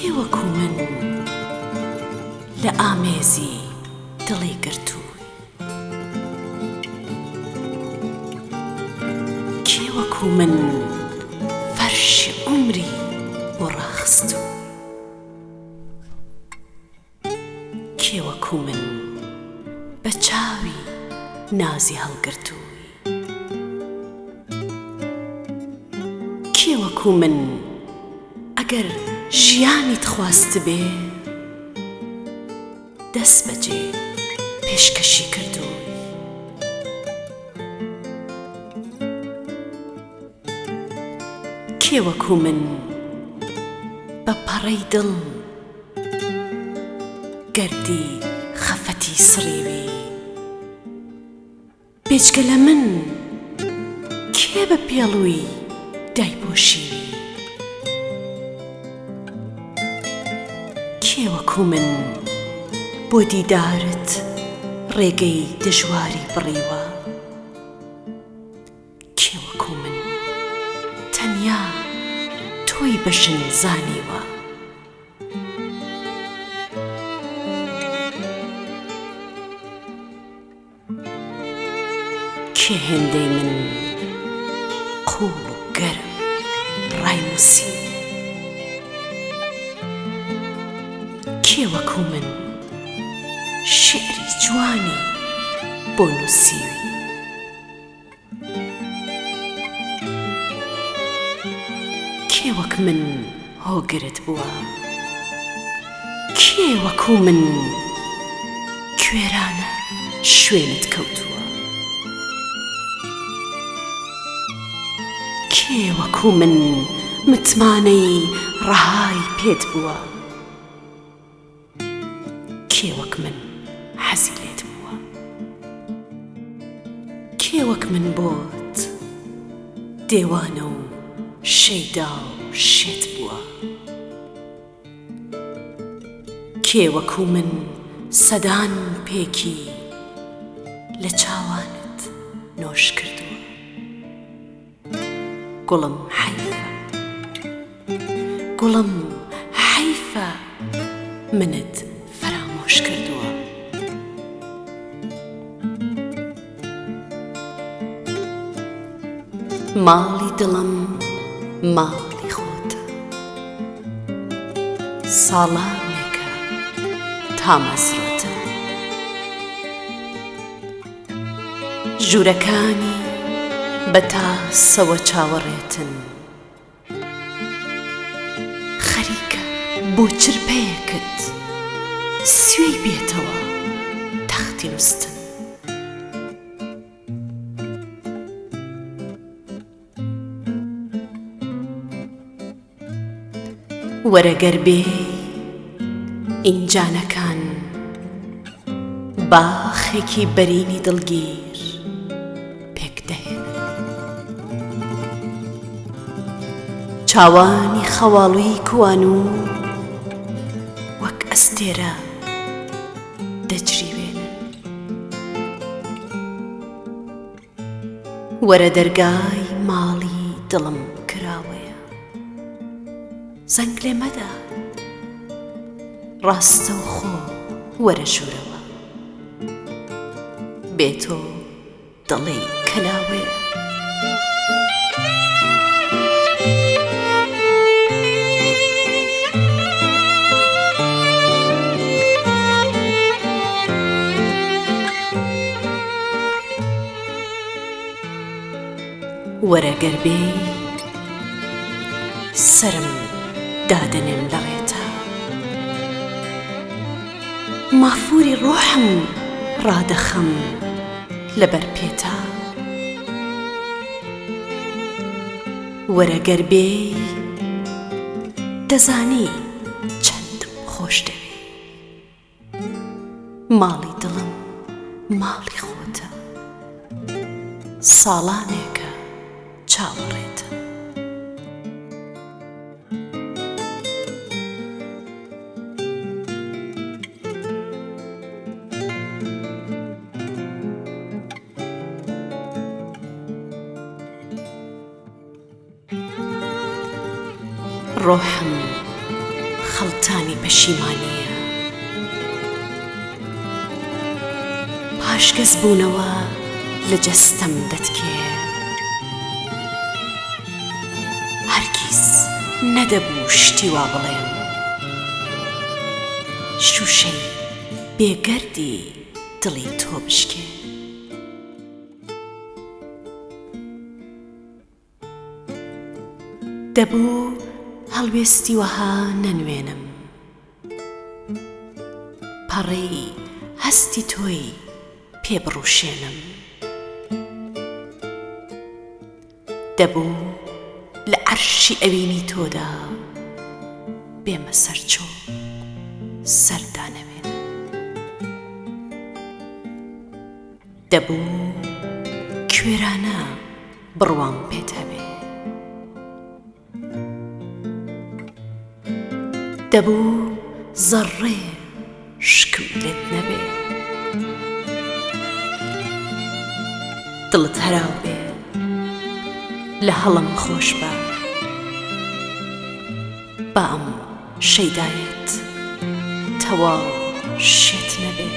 کێ وەکو من لە ئامێزی دڵی گرتووی، کێ وەکو من فەرشی عومری بۆ ڕاخستووی، کێ وەکو من بە چاوی نازی هەڵگرتووی، کێ وەکو من ئەگەر ژیانیت خواست بێ دەست بەجێ پێشکەشی کردووی، کێ وەکو من بە پەڕەی دڵ گەردی خەفەتی سڕیوی، بێجگە لە من کێ بە پێڵووی دایپۆشیوی، کێ وەکو من بۆ دیدارت ڕێگەی دژواری بڕیوە، کێ وەکو من تەنیا تۆی بەشن زانیوە، کێ هێندەی من قوڵ و گەرم ڕای مووسی، کێ وەکو من شێعری جوانی بۆ نووسیوی، کێ وەک من هۆگرت بووە، کێ وەکو من کوێرانە شوێنت کەوتووە، کێ وەکو من متمانەی ڕەهای پێت بووە، کێ وەک من حەزی لێت بووە، کێ وەک من بۆت دێوانە و شەیدا و شێت بووە، کێ وەکو من سەدان پێکی لە چاوانت نۆش کردووە، گوڵم حەیفە، گوڵم حەیفە منت فرامۆش کردووە، ماڵی دڵم ماڵی خۆتە، ساڵانێکە تا مەزرۆتە، ژوورەکانی بە تاسەوە چاوەڕێتن، خەریکە بۆ چرپەیەکت سوێی بێتەوە تەختی نووستن، وەرەگەر بێ ئینجانەکان باخێکی بەرینی دڵگیر پێک دەهێنن، چاوانی خەواڵووی کوانوو وەک ئەستێرە دەجریوێنن، وەرە دەرگای ماڵی دڵم کراوەیە، زەنگ لێ مەدە ڕاستە و خۆ وەرە ژوورەوە، بێ تۆ دڵی کەلاوەیە، وەرەگەر بێ سرم دادنێم لە ڕێتە، مافوری ڕۆحم ڕادەخەم لەبەر پێتە، وەرەگەر بێ دەزانی چەندم خۆش دەوێ، ماڵی دڵم ماڵی خۆتە، ساڵانێکە چاوەڕێتە، ڕۆحم خەڵتانی پەشیمانیە. پاشگەز بوونەوە لە جەستەم دەتکێ، هەرگیز نەدەبوو شتی وا بڵێم، شوشەی بێگەردی دڵی تۆ بشکێ. دەبوو هەڵوێستی وەها نەنوێنم، پەڕەی هەستی تۆی پێ بڕوشێنم. دەبوو لە عەرشی ئەوینی تۆدا بێمە سەرچۆ سەردانەوێنم. دەبوو کوێرانە بڕوام پێت هەبێ، دەبوو زەڕێ شکم لێت نەبێ. دڵت هەراو بێ لە هەڵم خۆش بە، با ئەم شەیدایەت تەواو شێت نەبێ.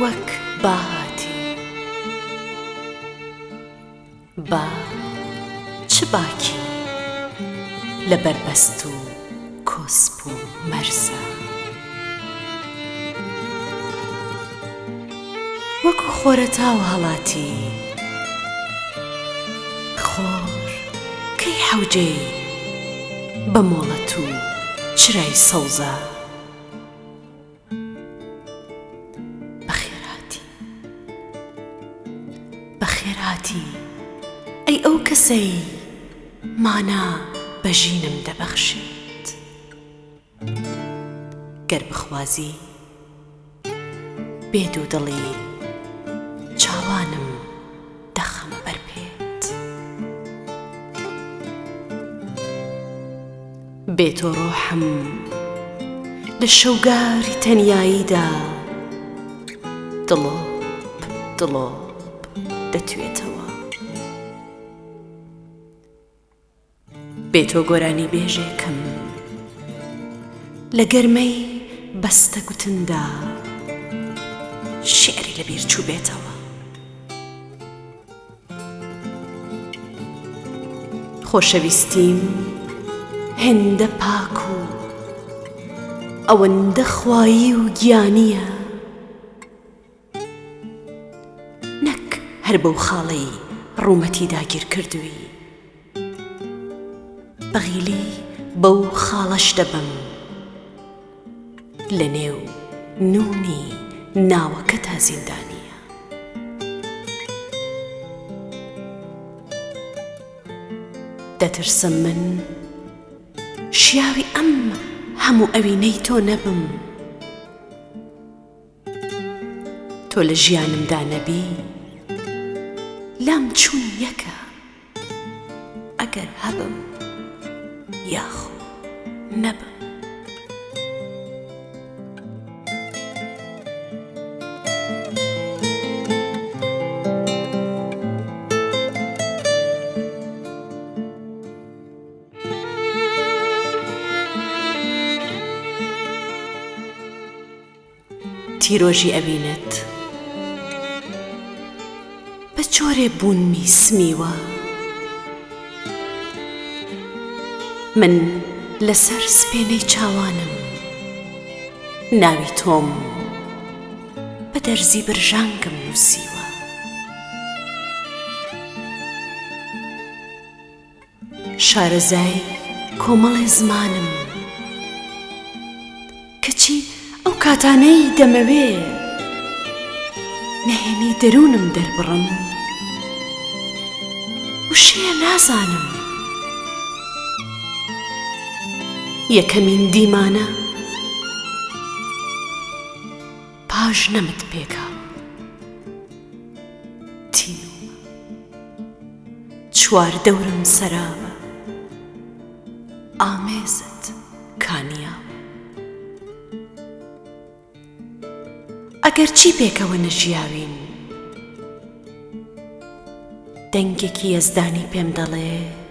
وەک باهاتی با چ باکی لە بەربەست و کۆسپ و مەرزە، وەکو خۆرەتاو هەڵاتی خۆر کەی حەوجەی بە مۆڵەت و چرای سەوزە. بەخێرهاتی ئەی ئەو کەسەی مانا بەژینم دەبەخشێت، گەر بخوازی بێد و دڵی چاوانم دەخەمە بەرپێت. بێتۆ ڕۆحم لە شەوگاری تەنیاییدا دڵۆپ دڵۆپ دەتوێتەوە. بێتۆ گۆرانی بێژێکم لە گەرمەی بەستە گوتندا شێعری لەبیر چوو بێتەوە. خۆشەویستیم هێندە پاک و ئەوەندە خوایی و گیانیە، نەک هەر بەو خاڵەی ڕوومەتی داگیر کردووی. بەغیلی بەو خاڵەش دەبم لە نێو نونی ناوەکە تا زیندانیە. دەترسم من شیاوی ئەم هەموو ئەوینەی تۆ نەبم، تۆ لە ژیانمدا نەبی لام چوون یەکە، ئەگەر هەبم یاخۆ نەبم. تیرۆژی ئەبینێت بە جۆرێ بوونمی سمیوە، من لەسەر سپێنەی چاوانم ناوی تۆم بە دەرزی برژانگم نووسیوە. شارەزای کۆمەڵی زمانم کەچی ئەو کاتانەی دەمەوێ نەهێنی دەروونم دەربڕم، وشەیە نازانم یەکەمین دیمانە ئاژنەمت پێکا تینوومە چوار دەورم سەراوە ئامێزت کانیاوە ئەگەر چی پێکەوە نەژیاوین دەنگێکی یەزدانی پێم دەڵێ